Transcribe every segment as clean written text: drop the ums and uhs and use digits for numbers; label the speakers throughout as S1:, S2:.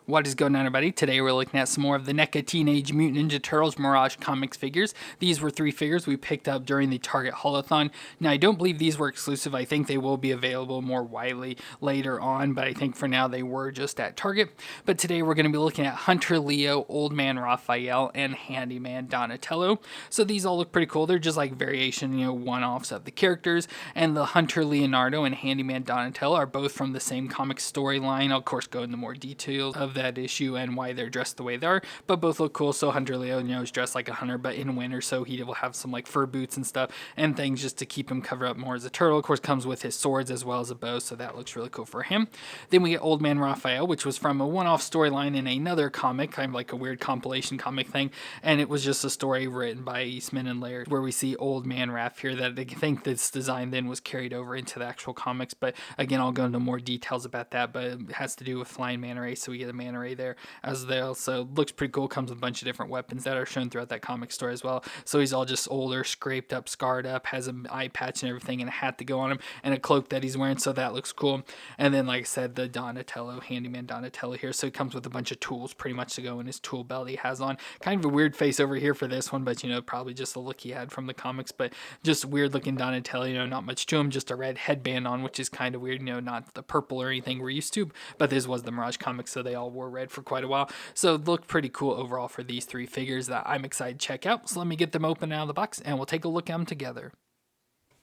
S1: What is going on, everybody? Today we're looking at some more of the NECA Teenage Mutant Ninja Turtles Mirage comics figures. These were 3 figures we picked up during the Target Haulathon. Now, I don't believe these were exclusive. I think they will be available more widely later on, but I think for now they were just at Target. But today we're going to be looking at Hunter Leo, Old Man Raphael, and Handyman Donatello. So these all look pretty cool. They're just like variation, one-offs of the characters. And the Hunter Leonardo and Handyman Donatello are both from the same comic storyline. I'll, of course, go into more details of that issue and why they're dressed the way they are, but both look cool. So Hunter Leo, is dressed like a hunter, but in winter, so he will have some like fur boots and stuff and things just to keep him covered up more as a turtle. Of course, comes with his swords as well as a bow, so that looks really cool for him. Then we get Old Man Raphael, which was from a one-off storyline in another comic, kind of like a weird compilation comic thing, and it was just a story written by Eastman and Laird where we see Old Man Raph here. That I think this design then was carried over into the actual comics, but again, I'll go into more details about that. But it has to do with flying manta ray, so we get a manta ray there as well. So looks pretty cool. Comes with a bunch of different weapons that are shown throughout that comic story as well. So he's all just older, scraped up, scarred up, has an eye patch and everything, and a hat to go on him, and a cloak that he's wearing. So that looks cool. And then, like I said, the Donatello, Handyman Donatello here. So he comes with a bunch of tools pretty much to go in his tool belt he has on. Kind of a weird face over here for this one, but probably just the look he had from the comics. But just weird looking Donatello, not much to him, just a red headband on, which is kind of weird, not the purple or anything we're used to. But this was the Mirage comics, so they all wore red for quite a while. So it looked pretty cool overall for these 3 figures that I'm excited to check out. So let me get them open out of the box and we'll take a look at them together.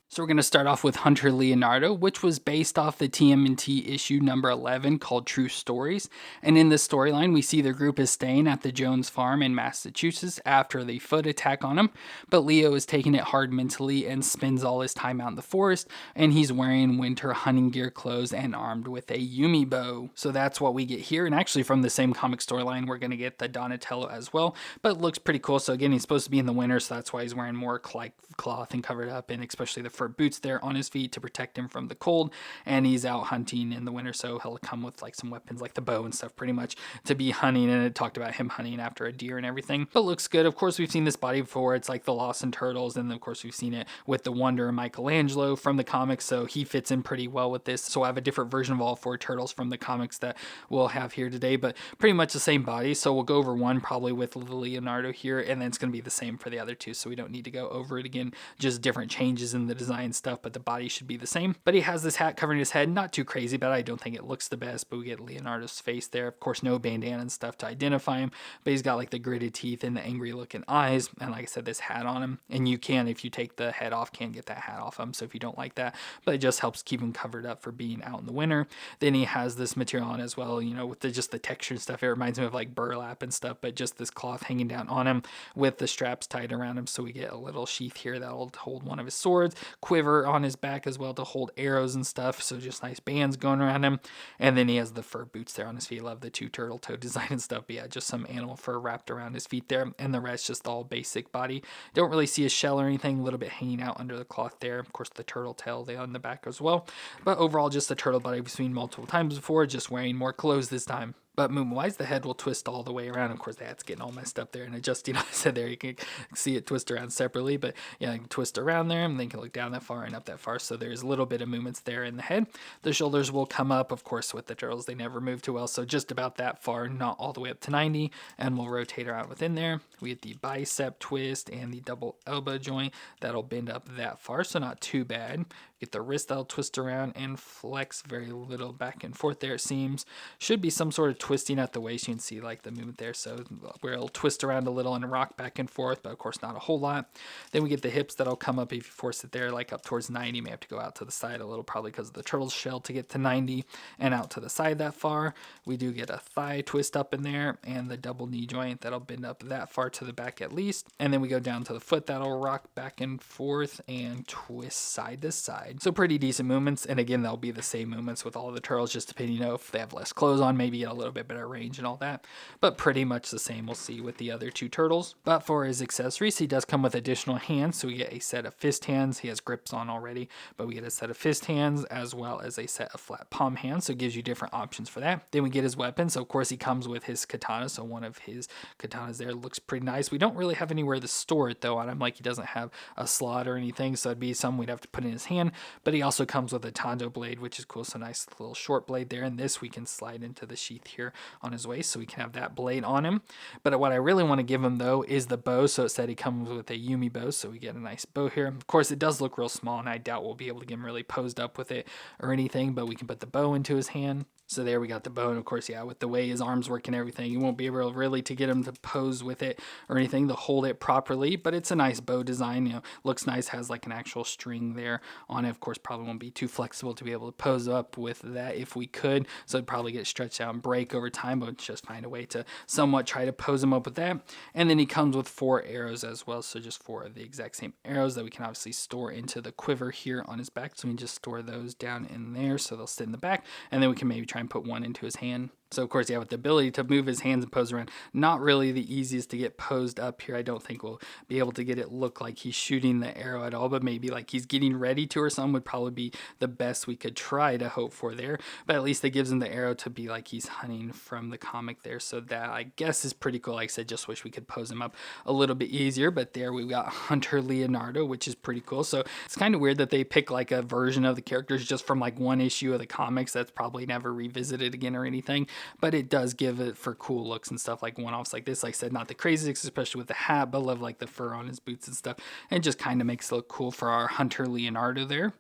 S1: So we're going to start off with Hunter Leonardo, which was based off the TMNT issue number 11 called True Stories. And in this storyline, we see the group is staying at the Jones farm in Massachusetts after the foot attack on him. But Leo is taking it hard mentally and spends all his time out in the forest. And he's wearing winter hunting gear clothes and armed with a Yumi bow. So that's what we get here. And actually from the same comic storyline, we're going to get the Donatello as well. But it looks pretty cool. So again, he's supposed to be in the winter, so that's why he's wearing more cloth and covered up, and especially the fur boots there on his feet to protect him from the cold. And he's out hunting in the winter, so he'll come with like some weapons like the bow and stuff pretty much to be hunting. And it talked about him hunting after a deer and everything, but looks good. Of course, we've seen this body before. It's like the Lost and Turtles, and of course we've seen it with the Wonder Michelangelo from the comics, so he fits in pretty well with this. So I have a different version of all 4 turtles from the comics that we'll have here today, but pretty much the same body. So we'll go over one probably with Leonardo here, and then it's going to be the same for the other 2, so we don't need to go over it again. Just different changes in the design stuff, but the body should be the same. But he has this hat covering his head, not too crazy, but I don't think it looks the best. But we get Leonardo's face there, of course, no bandana and stuff to identify him, but he's got like the gritted teeth and the angry looking eyes, and like I said, this hat on him. And you can, if you take the head off, can get that hat off him, so if you don't like that, but it just helps keep him covered up for being out in the winter. Then he has this material on as well, with just the texture and stuff. It reminds me of like burlap and stuff, but just this cloth hanging down on him with the straps tied around him. So we get a little sheath here that'll hold one of his swords, quiver on his back as well to hold arrows and stuff. So just nice bands going around him. And then he has the fur boots there on his feet. Love the 2 turtle toe design and stuff. But yeah, just some animal fur wrapped around his feet there. And the rest just all basic body. Don't really see a shell or anything. A little bit hanging out under the cloth there. Of course, the turtle tail there on the back as well. But overall, just the turtle body we've seen multiple times before, just wearing more clothes this time. But movement-wise, the head will twist all the way around. Of course, the hat's getting all messed up there and adjusting. I said there, you can see it twist around separately. But yeah, you can twist around there, and then you can look down that far and up that far. So there's a little bit of movements there in the head. The shoulders will come up. Of course, with the turtles, they never move too well. So just about that far, not all the way up to 90. And we'll rotate around within there. We get the bicep twist and the double elbow joint. That'll bend up that far, so not too bad. Get the wrist that'll twist around and flex very little back and forth there, it seems. Should be some sort of twisting at the waist. You can see like the movement there, so where it'll twist around a little and rock back and forth, but of course not a whole lot. Then we get the hips that'll come up if you force it there, like up towards 90. You may have to go out to the side a little, probably because of the turtle's shell, to get to 90 and out to the side that far. We do get a thigh twist up in there and the double knee joint that'll bend up that far to the back at least. And then we go down to the foot that'll rock back and forth and twist side to side. So pretty decent movements, and again, that'll be the same movements with all the turtles, just depending, if they have less clothes on, maybe get a little bit better range and all that, but pretty much the same we'll see with the other 2 turtles. But for his accessories, he does come with additional hands, so we get a set of fist hands. He has grips on already, but we get a set of fist hands as well as a set of flat palm hands, so it gives you different options for that. Then we get his weapons. So of course he comes with his katana, so one of his katanas there looks pretty nice. We don't really have anywhere to store it though on him, like he doesn't have a slot or anything, so it'd be something we'd have to put in his hand. But he also comes with a Tondo blade, which is cool. So nice little short blade there. And this we can slide into the sheath here here on his waist, so we can have that blade on him. But what I really want to give him though is the bow. So it said he comes with a Yumi bow, so we get a nice bow here. Of course, it does look real small, and I doubt we'll be able to get him really posed up with it or anything, but we can put the bow into his hand. So there we got the bow, and of course, yeah, with the way his arms work and everything, you won't be able really to get him to pose with it or anything to hold it properly, but it's a nice bow design, you know, looks nice, has like an actual string there on it. Of course, probably won't be too flexible to be able to pose up with that if we could, so it'd probably get stretched out and break over time, but just find a way to somewhat try to pose him up with that. And then he comes with 4 arrows as well, so just 4 of the exact same arrows that we can obviously store into the quiver here on his back, so we can just store those down in there so they'll sit in the back, and then we can maybe try and put one into his hand. So of course, yeah, with the ability to move his hands and pose around, not really the easiest to get posed up here. I don't think we'll be able to get it look like he's shooting the arrow at all, but maybe like he's getting ready to or something would probably be the best we could try to hope for there. But at least it gives him the arrow to be like he's hunting from the comic there. So that, I guess, is pretty cool. Like I said, just wish we could pose him up a little bit easier. But there we've got Hunter Leonardo, which is pretty cool. So it's kind of weird that they pick like a version of the characters just from like one issue of the comics that's probably never revisited again or anything. But it does give it for cool looks and stuff, like one-offs like this. Like I said, not the craziest, especially with the hat, but love like the fur on his boots and stuff, and just kind of makes it look cool for our Hunter Leonardo there.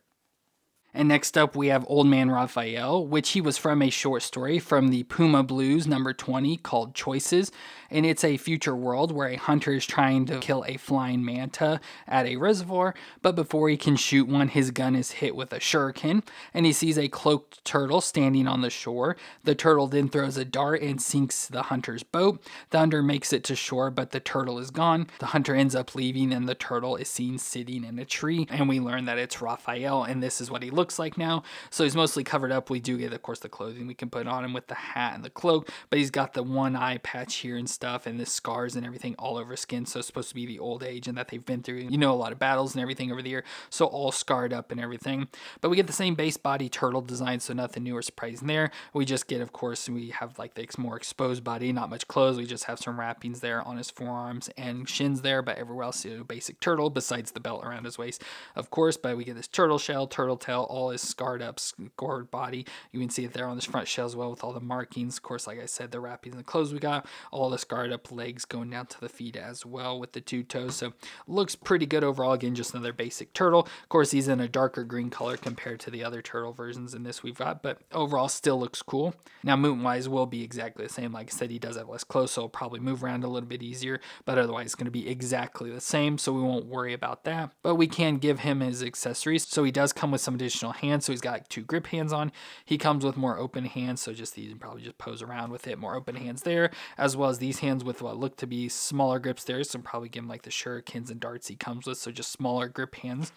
S1: And next up, we have Old Man Raphael, which he was from a short story from the Puma Blues number 20 called Choices. And it's a future world where a hunter is trying to kill a flying manta at a reservoir, but before he can shoot one, his gun is hit with a shuriken, and he sees a cloaked turtle standing on the shore. The turtle then throws a dart and sinks the hunter's boat. The hunter makes it to shore, but the turtle is gone. The hunter ends up leaving, and the turtle is seen sitting in a tree, and we learn that it's Raphael, and this is what he looks like now. So he's mostly covered up. We do get, of course, the clothing we can put on him with the hat and the cloak, but he's got the one eye patch here and stuff, and the scars and everything all over his skin. So it's supposed to be the old age and that they've been through, you know, a lot of battles and everything over the year, so all scarred up and everything. But we get the same base body turtle design, so nothing new or surprising there. We just get, of course, we have like the more exposed body, not much clothes. We just have some wrappings there on his forearms and shins there, but everywhere else, you know, basic turtle besides the belt around his waist, of course. But we get this turtle shell, turtle tail, all his scarred up, scored body. You can see it there on this front shell as well with all the markings. Of course, like I said, the wrappings and the clothes we got, all the scarred up legs going down to the feet as well with the 2 toes. So looks pretty good overall. Again, just another basic turtle. Of course, he's in a darker green color compared to the other turtle versions in this we've got, but overall still looks cool. Now, movement wise will be exactly the same. Like I said, he does have less clothes, so he'll probably move around a little bit easier, but otherwise it's going to be exactly the same, so we won't worry about that. But we can give him his accessories. So he does come with some additional hands. So he's got 2 grip hands on. He comes with more open hands, so just these, and probably just pose around with it. More open hands there, as well as these hands with what look to be smaller grips there. So probably give him like the shurikens and darts he comes with, so just smaller grip hands.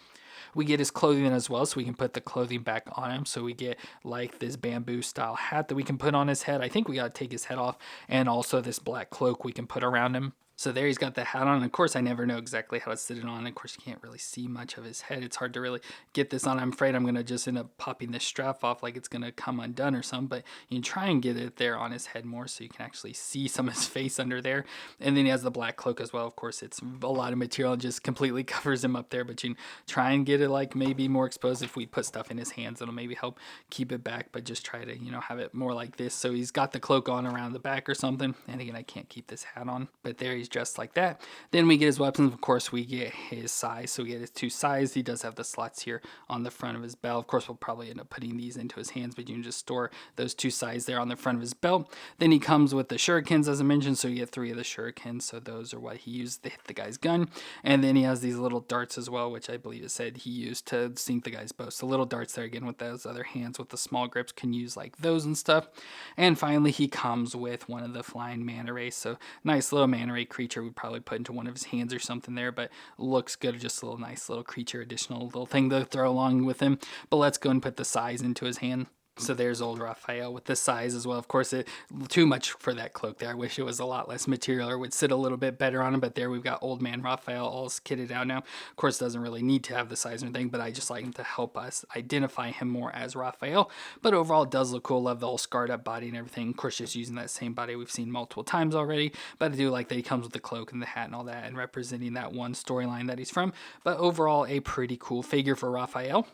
S1: We get his clothing as well, so we can put the clothing back on him. So we get like this bamboo style hat that we can put on his head. I think we got to take his head off, and also this black cloak we can put around him. So there he's got the hat on. Of course, I never know exactly how to sit it on. Of course, you can't really see much of his head. It's hard to really get this on. I'm afraid I'm going to just end up popping this strap off like it's going to come undone or something. But you can try and get it there on his head more so you can actually see some of his face under there. And then he has the black cloak as well. Of course, it's a lot of material and just completely covers him up there. But you can try and get it like maybe more exposed. If we put stuff in his hands, it'll maybe help keep it back. But just try to, you know, have it more like this. So he's got the cloak on around the back or something. And again, I can't keep this hat on. But there he's dressed like that. Then we get his weapons. Of course, we get his size. So we get his 2 size. He does have the slots here on the front of his belt. Of course, we'll probably end up putting these into his hands, but you can just store those 2 size there on the front of his belt. Then he comes with the shurikens, as I mentioned. So you get 3 of the shurikens. So those are what he used to hit the guy's gun. And then he has these little darts as well, which I believe it said he used to sink the guy's bow. So little darts there again with those other hands with the small grips, can use like those and stuff. And finally, he comes with one of the flying manta rays. So nice little manta ray creature we probably put into one of his hands or something there, but looks good. Just a little nice little creature, additional little thing to throw along with him. But let's go and put the size into his hand. So there's old Raphael with the size as well. Of course, too much for that cloak there. I wish it was a lot less material or would sit a little bit better on him. But there we've got old man Raphael all kitted out now. Of course, doesn't really need to have the size or anything, but I just like him to help us identify him more as Raphael. But overall, it does look cool. Love the whole scarred up body and everything. Of course, just using that same body we've seen multiple times already. But I do like that he comes with the cloak and the hat and all that, and representing that one storyline that he's from. But overall, a pretty cool figure for Raphael.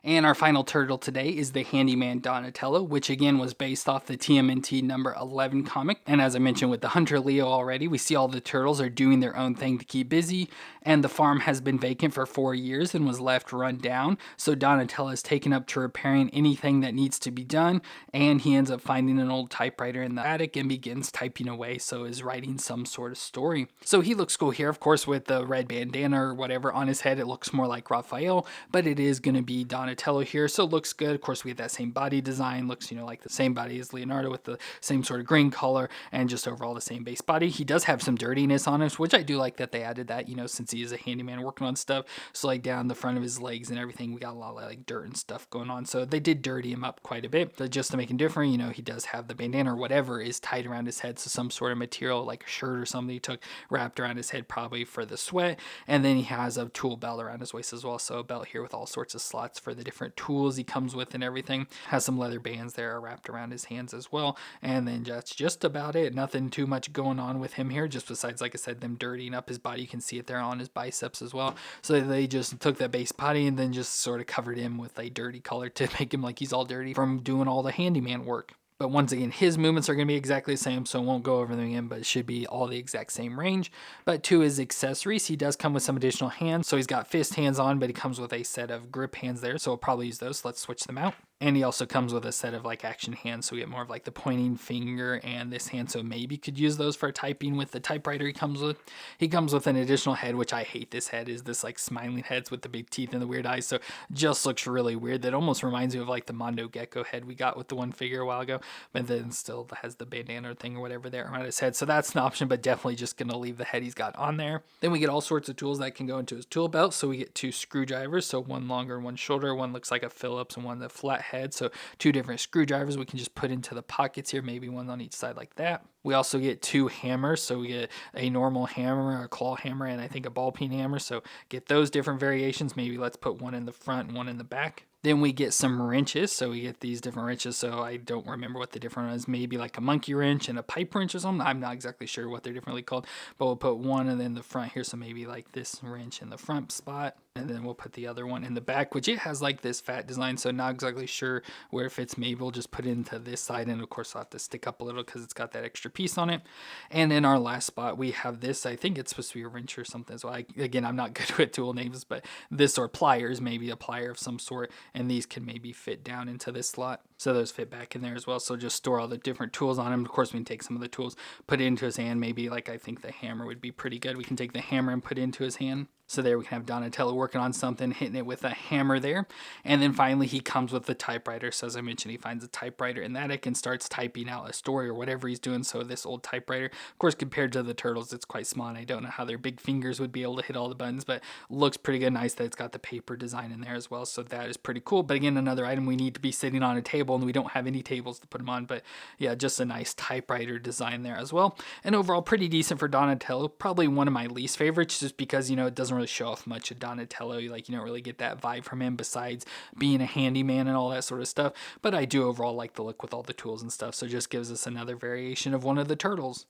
S1: And our final turtle today is the Handyman Donatello, which again was based off the TMNT number 11 comic. And as I mentioned with the Hunter Leo already, we see all the turtles are doing their own thing to keep busy, and the farm has been vacant for 4 years and was left run down. So Donatello is taken up to repairing anything that needs to be done, and he ends up finding an old typewriter in the attic and begins typing away, so is writing some sort of story. So he looks cool here, of course, with the red bandana or whatever on his head. It looks more like Raphael, but it is going to be Donatello here, so it looks good. Of course, we get that same body design, looks, like the same body as Leonardo with the same sort of green color and just overall the same base body. He does have some dirtiness on him, which I do like that they added that, since he is a handyman working on stuff. So like down the front of his legs and everything, we got a lot of like dirt and stuff going on. So they did dirty him up quite a bit, but just to make him different, he does have the bandana or whatever is tied around his head. So some sort of material like a shirt or something he took wrapped around his head probably for the sweat. And then he has a tool belt around his waist as well. So a belt here with all sorts of slots for the different tools he comes with and everything. Has some leather bands there wrapped around his hands as well. And then that's just about it. Nothing too much going on with him here, just besides, like I said, them dirtying up his body. You can see it there on his biceps as well. So they just took that base body and then just sort of covered him with a dirty color to make him like he's all dirty from doing all the handyman work. But once again, his movements are going to be exactly the same, so I won't go over them again, but it should be all the exact same range. But to his accessories, he does come with some additional hands. So he's got fist hands on, but he comes with a set of grip hands there, so we'll probably use those. So let's switch them out. And he also comes with a set of like action hands, so we get more of like the pointing finger and this hand, so maybe could use those for typing with the typewriter he comes with. He comes with an additional head, which I hate. This head is this like smiling heads with the big teeth and the weird eyes, so just looks really weird. That almost reminds me of like the Mondo Gecko head we got with the one figure a while ago, but then still has the bandana thing or whatever there around his head. So that's an option, but definitely just gonna leave the head he's got on there. Then we get all sorts of tools that can go into his tool belt. So we get 2 screwdrivers, so one longer and one shorter. One looks like a Phillips and one the flat head. So 2 different screwdrivers we can just put into the pockets here, maybe one on each side like that. We also get 2 hammers, so we get a normal hammer, a claw hammer, and I think a ball peen hammer. So get those different variations. Maybe let's put one in the front and one in the back. Then we get some wrenches, so we get these different wrenches, so I don't remember what the different one is, maybe like a monkey wrench and a pipe wrench or something. I'm not exactly sure what they're differently called, but we'll put one in the front here, so maybe like this wrench in the front spot, and then we'll put the other one in the back, which it has like this fat design, so not exactly sure where it fits. Maybe we'll just put it into this side, and of course I'll have to stick up a little because it's got that extra piece on it. And in our last spot, we have this, I think it's supposed to be a wrench or something, so again, I'm not good with tool names, but this or pliers, maybe a plier of some sort, and these can maybe fit down into this slot, so those fit back in there as well. So just store all the different tools on him. Of course, we can take some of the tools, put it into his hand. Maybe like I think the hammer would be pretty good. We can take the hammer and put it into his hand. So there we can have Donatello working on something, hitting it with a hammer there. And then finally he comes with the typewriter. So as I mentioned, he finds a typewriter in the attic and starts typing out a story or whatever he's doing. So this old typewriter, of course, compared to the turtles, it's quite small. And I don't know how their big fingers would be able to hit all the buttons, but looks pretty good. Nice that it's got the paper design in there as well. So that is pretty cool. But again, another item we need to be sitting on a table, and we don't have any tables to put them on. But yeah, just a nice typewriter design there as well. And overall, pretty decent for Donatello. Probably one of my least favorites, just because, it doesn't really show off much of Donatello. Like, you don't really get that vibe from him besides being a handyman and all that sort of stuff. But I do overall like the look with all the tools and stuff. So it just gives us another variation of one of the turtles.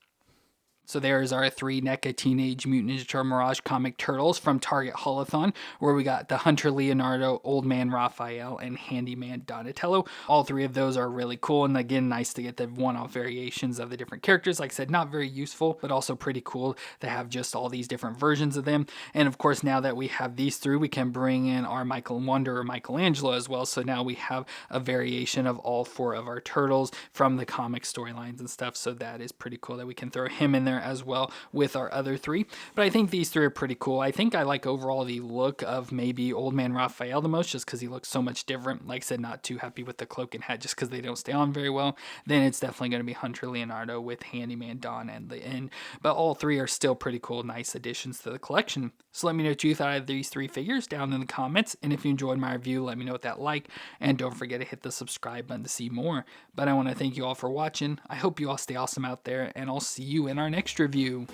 S1: So there's our 3 NECA Teenage Mutant Ninja Turtle Mirage comic turtles from Target Haulathon, where we got the Hunter Leonardo, Old Man Raphael, and Handyman Donatello. All 3 of those are really cool, and again, nice to get the one-off variations of the different characters. Like I said, not very useful, but also pretty cool to have just all these different versions of them. And of course, now that we have these 3, we can bring in our Michael Wonder or Michelangelo as well. So now we have a variation of all 4 of our turtles from the comic storylines and stuff. So that is pretty cool that we can throw him in there as well with our other 3. But I think these 3 are pretty cool. I think I like overall the look of maybe Old Man Raphael the most, just because he looks so much different. Like I said, not too happy with the cloak and hat just because they don't stay on very well. Then it's definitely going to be Hunter Leonardo with Handyman Don and the end. But all 3 are still pretty cool, nice additions to the collection. So let me know what you thought of these 3 figures down in the comments. And if you enjoyed my review, let me know what that like. And don't forget to hit the subscribe button to see more. But I want to thank you all for watching. I hope you all stay awesome out there, and I'll see you in our next review.